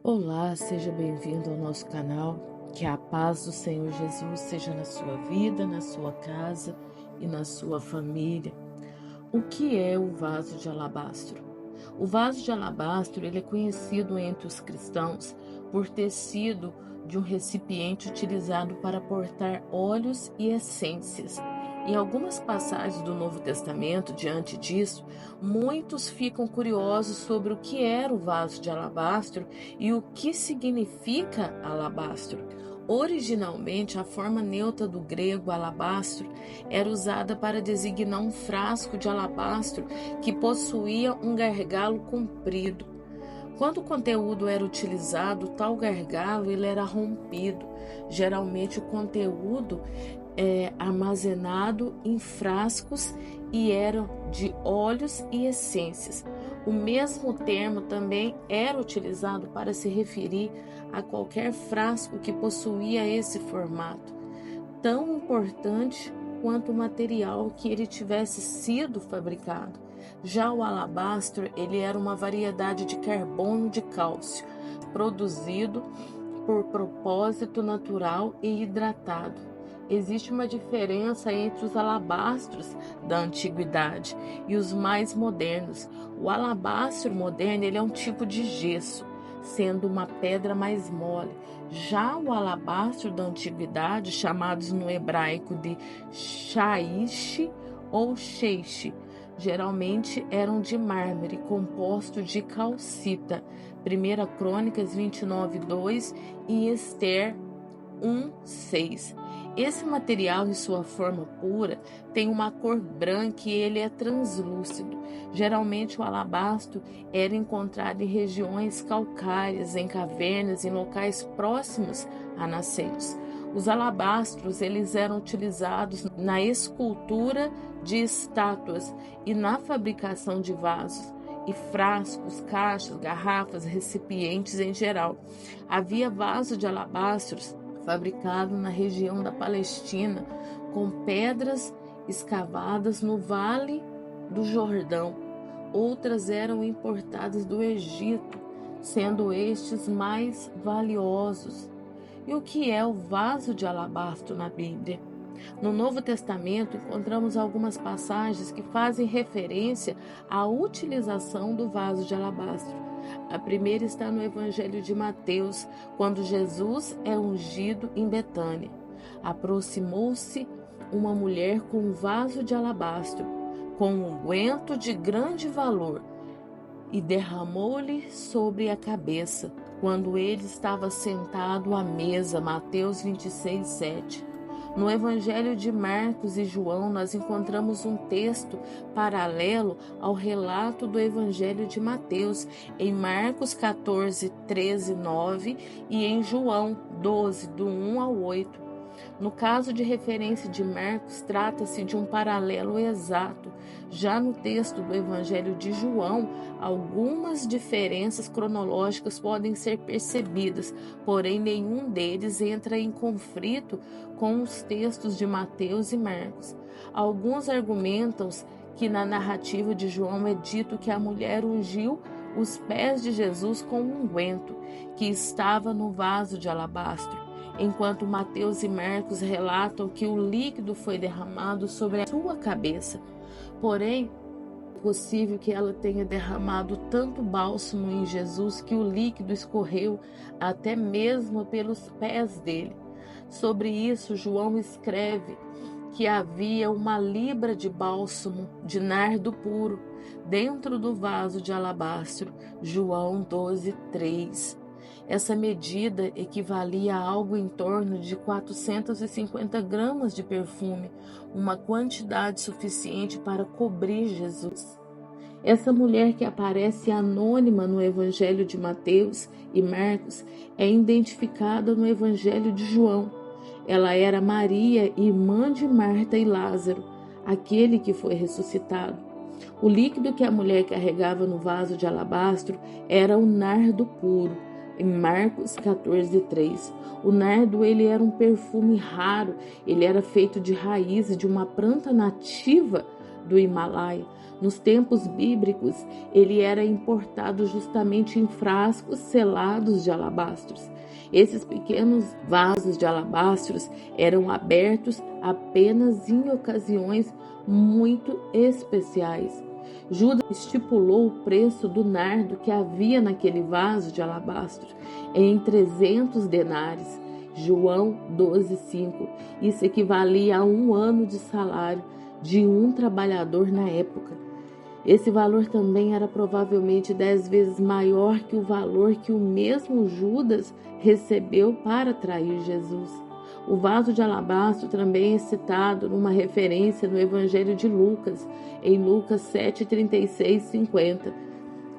Olá, seja bem-vindo ao nosso canal. Que a paz do Senhor Jesus seja na sua vida, na sua casa e na sua família. O que é o vaso de alabastro? O vaso de alabastro ele é conhecido entre os cristãos por ter sido de um recipiente utilizado para portar óleos e essências. Em algumas passagens do Novo Testamento, diante disso, muitos ficam curiosos sobre o que era o vaso de alabastro e o que significa alabastro. Originalmente, a forma neutra do grego alabastro era usada para designar um frasco de alabastro que possuía um gargalo comprido. Quando o conteúdo era utilizado, tal gargalo ele era rompido. Geralmente o conteúdo é armazenado em frascos e era de óleos e essências. O mesmo termo também era utilizado para se referir a qualquer frasco que possuía esse formato, tão importante quanto o material que ele tivesse sido fabricado. Já o alabastro, ele era uma variedade de carbono de cálcio, produzido por propósito natural e hidratado. Existe uma diferença entre os alabastros da antiguidade e os mais modernos. O alabastro moderno ele é um tipo de gesso, sendo uma pedra mais mole. Já o alabastro da antiguidade, chamados no hebraico de shaish ou sheish, geralmente eram de mármore, composto de calcita. 1 Crônicas 29:2 e Esther 1:6. Esse material, em sua forma pura, tem uma cor branca e ele é translúcido. Geralmente, o alabastro era encontrado em regiões calcárias, em cavernas, em locais próximos a nascentes. Os alabastros eles eram utilizados na escultura de estátuas e na fabricação de vasos e frascos, caixas, garrafas, recipientes em geral. Havia vaso de alabastros fabricado na região da Palestina com pedras escavadas no Vale do Jordão. Outras eram importadas do Egito, sendo estes mais valiosos. E o que é o vaso de alabastro na Bíblia? No Novo Testamento, encontramos algumas passagens que fazem referência à utilização do vaso de alabastro. A primeira está no Evangelho de Mateus, quando Jesus é ungido em Betânia. Aproximou-se uma mulher com um vaso de alabastro, com um unguento de grande valor, e derramou-lhe sobre a cabeça, quando ele estava sentado à mesa. Mateus 26:7. No Evangelho de Marcos e João, nós encontramos um texto paralelo ao relato do Evangelho de Mateus, em Marcos 14:13-9 e em João 12, do 1 ao 8. No caso de referência de Marcos, trata-se de um paralelo exato. Já no texto do Evangelho de João, algumas diferenças cronológicas podem ser percebidas, porém nenhum deles entra em conflito com os textos de Mateus e Marcos. Alguns argumentam que na narrativa de João é dito que a mulher ungiu os pés de Jesus com um unguento que estava no vaso de alabastro, enquanto Mateus e Marcos relatam que o líquido foi derramado sobre a sua cabeça. Porém, é possível que ela tenha derramado tanto bálsamo em Jesus que o líquido escorreu até mesmo pelos pés dele. Sobre isso, João escreve que havia 1 libra de bálsamo de nardo puro dentro do vaso de alabastro. João 12:3. Essa medida equivalia a algo em torno de 450 gramas de perfume, uma quantidade suficiente para cobrir Jesus. Essa mulher que aparece anônima no Evangelho de Mateus e Marcos é identificada no Evangelho de João. Ela era Maria, irmã de Marta e Lázaro, aquele que foi ressuscitado. O líquido que a mulher carregava no vaso de alabastro era o nardo puro. Em Marcos 14:3, o nardo ele era um perfume raro, ele era feito de raízes de uma planta nativa do Himalaia. Nos tempos bíblicos, ele era importado justamente em frascos selados de alabastros. Esses pequenos vasos de alabastros eram abertos apenas em ocasiões muito especiais. Judas estipulou o preço do nardo que havia naquele vaso de alabastro em 300 denários. João 12,5. Isso equivalia a 1 ano de salário de um trabalhador na época. Esse valor também era provavelmente 10 vezes maior que o valor que o mesmo Judas recebeu para trair Jesus. O vaso de alabastro também é citado numa referência no Evangelho de Lucas, em Lucas 7:36 e 50.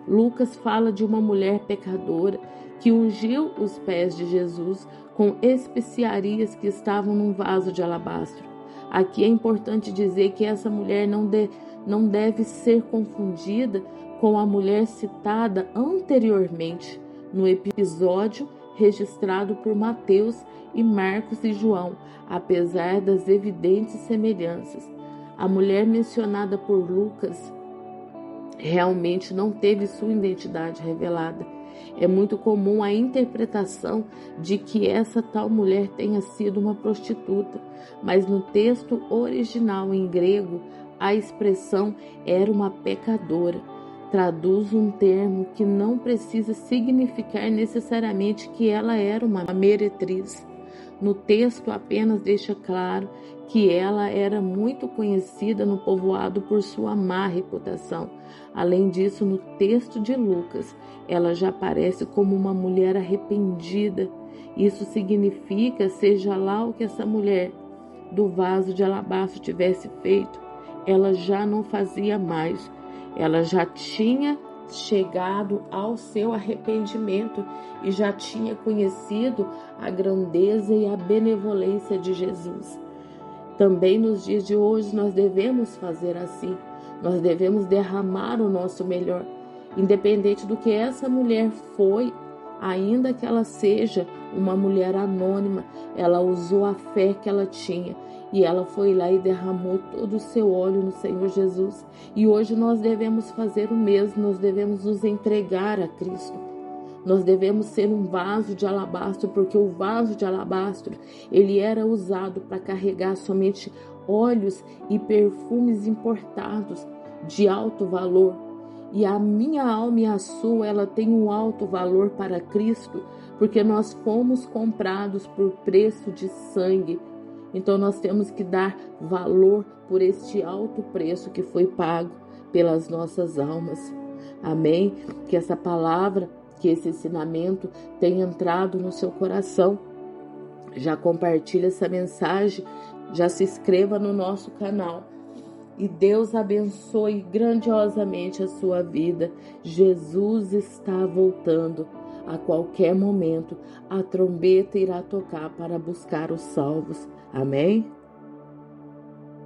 Lucas fala de uma mulher pecadora que ungiu os pés de Jesus com especiarias que estavam num vaso de alabastro. Aqui é importante dizer que essa mulher não deve ser confundida com a mulher citada anteriormente no episódio registrado por Mateus e Marcos e João, apesar das evidentes semelhanças. A mulher mencionada por Lucas realmente não teve sua identidade revelada. É muito comum a interpretação de que essa tal mulher tenha sido uma prostituta, mas no texto original em grego, a expressão era uma pecadora. Traduz um termo que não precisa significar necessariamente que ela era uma meretriz. No texto apenas deixa claro que ela era muito conhecida no povoado por sua má reputação. Além disso, no texto de Lucas, ela já aparece como uma mulher arrependida. Isso significa, seja lá o que essa mulher do vaso de alabastro tivesse feito, ela já não fazia mais. Ela já tinha chegado ao seu arrependimento e já tinha conhecido a grandeza e a benevolência de Jesus. Também nos dias de hoje nós devemos fazer assim. Nós devemos derramar o nosso melhor, independente do que essa mulher foi, ainda que ela seja uma mulher anônima, ela usou a fé que ela tinha e ela foi lá e derramou todo o seu óleo no Senhor Jesus. E hoje nós devemos fazer o mesmo, nós devemos nos entregar a Cristo. Nós devemos ser um vaso de alabastro, porque o vaso de alabastro, ele era usado para carregar somente óleos e perfumes importados de alto valor. E a minha alma e a sua, ela tem um alto valor para Cristo, porque nós fomos comprados por preço de sangue. Então nós temos que dar valor por este alto preço que foi pago pelas nossas almas. Amém? Que essa palavra, que esse ensinamento tenha entrado no seu coração. Já compartilhe essa mensagem, já se inscreva no nosso canal. E Deus abençoe grandiosamente a sua vida. Jesus está voltando. A qualquer momento, a trombeta irá tocar para buscar os salvos. Amém?